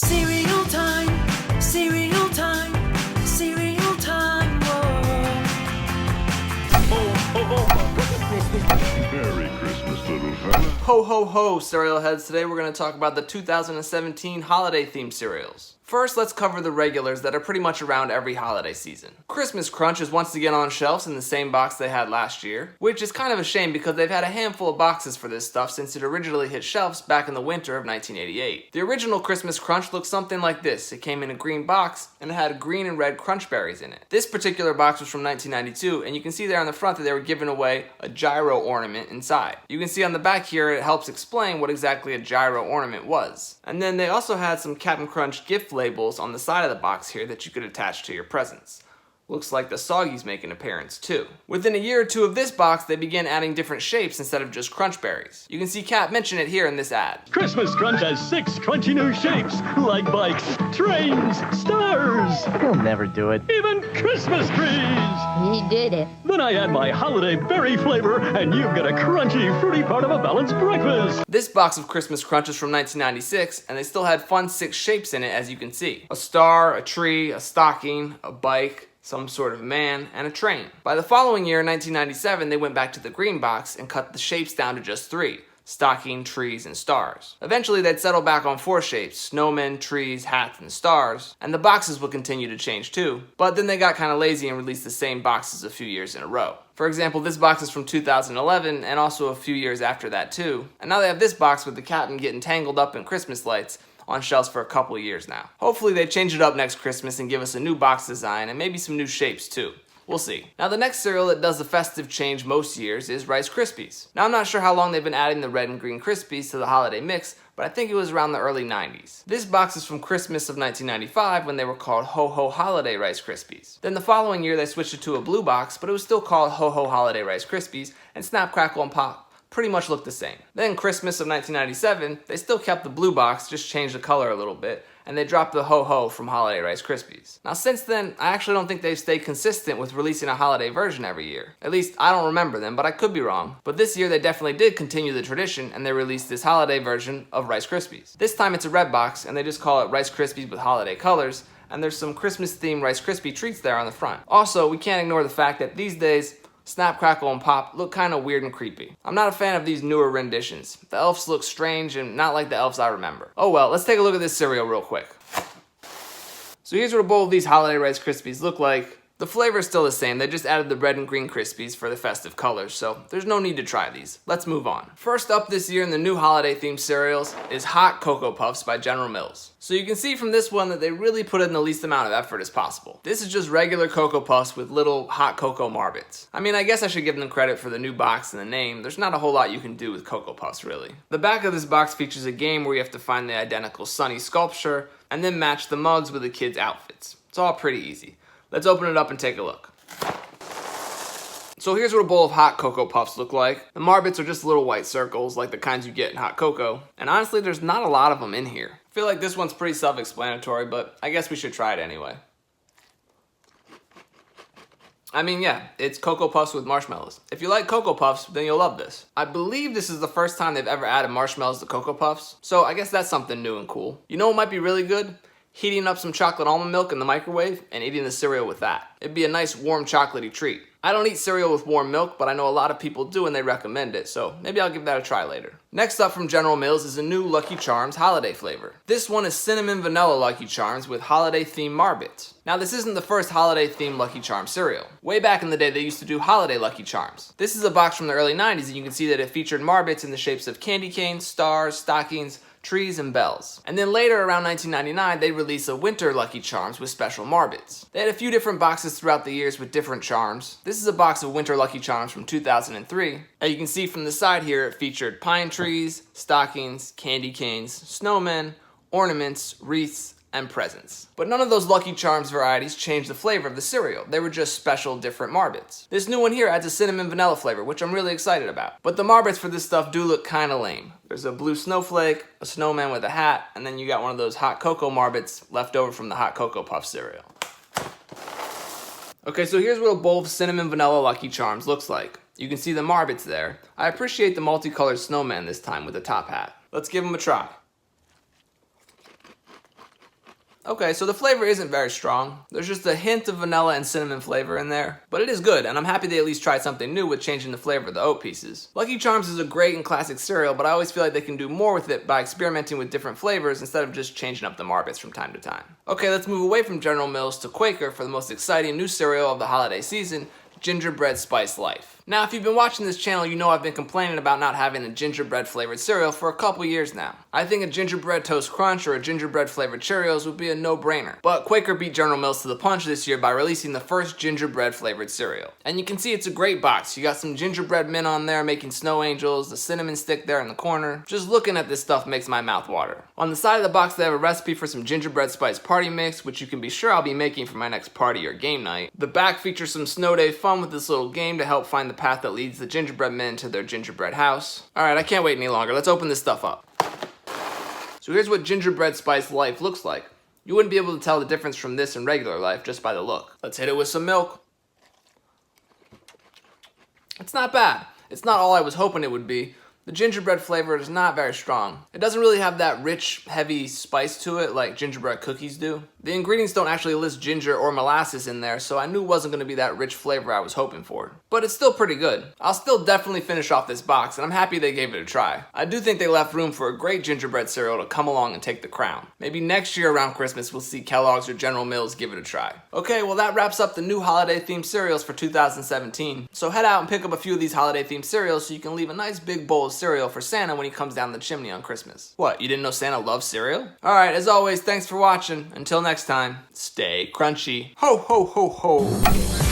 Cereal time, cereal time, cereal time, whoa. Merry Christmas, little fella. Ho ho ho, cereal heads. Today we're going to talk about the 2017 holiday themed cereals. First, let's cover the regulars that are pretty much around every holiday season. Christmas Crunch is once again on shelves in the same box they had last year, which is kind of a shame because they've had a handful of boxes for this stuff since it originally hit shelves back in the winter of 1988. The original Christmas Crunch looked something like this. It came in a green box and it had green and red crunch berries in it. This particular box was from 1992, and you can see there on the front that they were giving away a gyro ornament inside. You can see on the back here it helps explain what exactly a gyro ornament was. And then they also had some Cap'n Crunch gift labels on the side of the box here that you could attach to your presents. Looks like the Soggies make an appearance too. Within a year or two of this box, they began adding different shapes instead of just crunch berries. You can see Cap mention it here in this ad. Christmas Crunch has 6 crunchy new shapes, like bikes, trains, stars, He'll never do it. even Christmas trees. He did it. Then I add my holiday berry flavor, and you've got a crunchy, fruity part of a balanced breakfast. This box of Christmas Crunch is from 1996, and they still had fun 6 shapes in it, as you can see. A star, a tree, a stocking, a bike, some sort of man, and a train. By the following year, 1997, they went back to the green box and cut the shapes down to just 3. Stocking, trees, and stars. Eventually, they'd settle back on 4 shapes: snowmen, trees, hats, and stars, and the boxes would continue to change too, but then they got kind of lazy and released the same boxes a few years in a row. For example, this box is from 2011, and also a few years after that too, and now they have this box with the captain getting tangled up in Christmas lights on shelves for a couple years now. Hopefully they change it up next Christmas and give us a new box design and maybe some new shapes too. We'll see. Now the next cereal that does the festive change most years is Rice Krispies. Now I'm not sure how long they've been adding the red and green Krispies to the holiday mix, but I think it was around the early 90s. This box is from Christmas of 1995 when they were called Ho Ho Holiday Rice Krispies. Then the following year they switched it to a blue box, but it was still called Ho Ho Holiday Rice Krispies, and Snap, Crackle, and Pop pretty much looked the same. Then Christmas of 1997, they still kept the blue box, just changed the color a little bit, and they dropped the Ho Ho from Holiday Rice Krispies. Now since then, I actually don't think they've stayed consistent with releasing a holiday version every year. At least I don't remember them, but I could be wrong. But this year they definitely did continue the tradition, and they released this holiday version of Rice Krispies. This time it's a red box, and they just call it Rice Krispies with holiday colors, and there's some Christmas themed Rice Krispie treats there on the front. Also, we can't ignore the fact that these days, Snap, Crackle, and Pop look kind of weird and creepy. I'm not a fan of these newer renditions. The elves look strange and not like the elves I remember. Oh well, let's take a look at this cereal real quick. So here's what a bowl of these holiday Rice Krispies look like. The flavor is still the same, they just added the red and green Krispies for the festive colors, so there's no need to try these. Let's move on. First up this year in the new holiday themed cereals is Hot Cocoa Puffs by General Mills. So you can see from this one that they really put in the least amount of effort as possible. This is just regular Cocoa Puffs with little hot cocoa marbits. I mean, I guess I should give them credit for the new box and the name. There's not a whole lot you can do with Cocoa Puffs, really. The back of this box features a game where you have to find the identical Sunny sculpture and then match the mugs with the kids' outfits. It's all pretty easy. Let's open it up and take a look. So here's what a bowl of hot Cocoa Puffs look like. The marbits are just little white circles like the kinds you get in hot cocoa. And honestly, there's not a lot of them in here. I feel like this one's pretty self-explanatory, but I guess we should try it anyway. I mean, yeah, it's Cocoa Puffs with marshmallows. If you like Cocoa Puffs, then you'll love this. I believe this is the first time they've ever added marshmallows to Cocoa Puffs, so I guess that's something new and cool. You know what might be really good? Heating up some chocolate almond milk in the microwave and eating the cereal with that. It'd be a nice warm chocolatey treat. I don't eat cereal with warm milk, but I know a lot of people do and they recommend it, so maybe I'll give that a try later. Next up from General Mills is a new Lucky Charms holiday flavor. This one is cinnamon vanilla Lucky Charms with holiday themed marbits. Now this isn't the first holiday themed Lucky Charms cereal. Way back in the day they used to do holiday Lucky Charms. This is a box from the early 90s and you can see that it featured marbits in the shapes of candy canes, stars, stockings, trees, and bells. And then later around 1999 they released a winter Lucky Charms with special marbits. They had a few different boxes throughout the years with different charms. This is a box of winter Lucky Charms from 2003. As you can see from the side here, it featured pine trees, stockings, candy canes, snowmen, ornaments, wreaths, and presents. But none of those Lucky Charms varieties changed the flavor of the cereal. They were just special different marbits. This new one here adds a cinnamon vanilla flavor, which I'm really excited about. But the marbits for this stuff do look kinda lame. There's a blue snowflake, a snowman with a hat, and then you got one of those hot cocoa marbits left over from the hot Cocoa Puff cereal. Okay, so here's what a bowl of cinnamon vanilla Lucky Charms looks like. You can see the marbits there. I appreciate the multicolored snowman this time with the top hat. Let's give them a try. Okay, so the flavor isn't very strong. There's just a hint of vanilla and cinnamon flavor in there. But it is good, and I'm happy they at least tried something new with changing the flavor of the oat pieces. Lucky Charms is a great and classic cereal, but I always feel like they can do more with it by experimenting with different flavors instead of just changing up the Marbits from time to time. Okay, let's move away from General Mills to Quaker for the most exciting new cereal of the holiday season, Gingerbread Spice Life. Now, if you've been watching this channel, you know I've been complaining about not having a gingerbread flavored cereal for a couple years now. I think a gingerbread toast crunch or a gingerbread flavored Cheerios would be a no-brainer. But Quaker beat General Mills to the punch this year by releasing the first gingerbread flavored cereal. And you can see it's a great box. You got some gingerbread men on there making snow angels, the cinnamon stick there in the corner. Just looking at this stuff makes my mouth water. On the side of the box they have a recipe for some gingerbread spice party mix, which you can be sure I'll be making for my next party or game night. The back features some snow day fun with this little game to help find the path that leads the gingerbread men to their gingerbread house. Alright, I can't wait any longer. Let's open this stuff up. So here's what Gingerbread Spice Life looks like. You wouldn't be able to tell the difference from this and regular life just by the look. Let's hit it with some milk. It's not bad. It's not all I was hoping it would be. The gingerbread flavor is not very strong. It doesn't really have that rich, heavy spice to it like gingerbread cookies do. The ingredients don't actually list ginger or molasses in there, so I knew it wasn't going to be that rich flavor I was hoping for. But it's still pretty good. I'll still definitely finish off this box, and I'm happy they gave it a try. I do think they left room for a great gingerbread cereal to come along and take the crown. Maybe next year around Christmas we'll see Kellogg's or General Mills give it a try. Okay, well that wraps up the new holiday-themed cereals for 2017. So head out and pick up a few of these holiday-themed cereals so you can leave a nice big bowl of cereal for Santa when he comes down the chimney on Christmas. What, you didn't know Santa loves cereal? Alright, as always, thanks for watching. Until next time, stay crunchy. Ho, ho, ho, ho.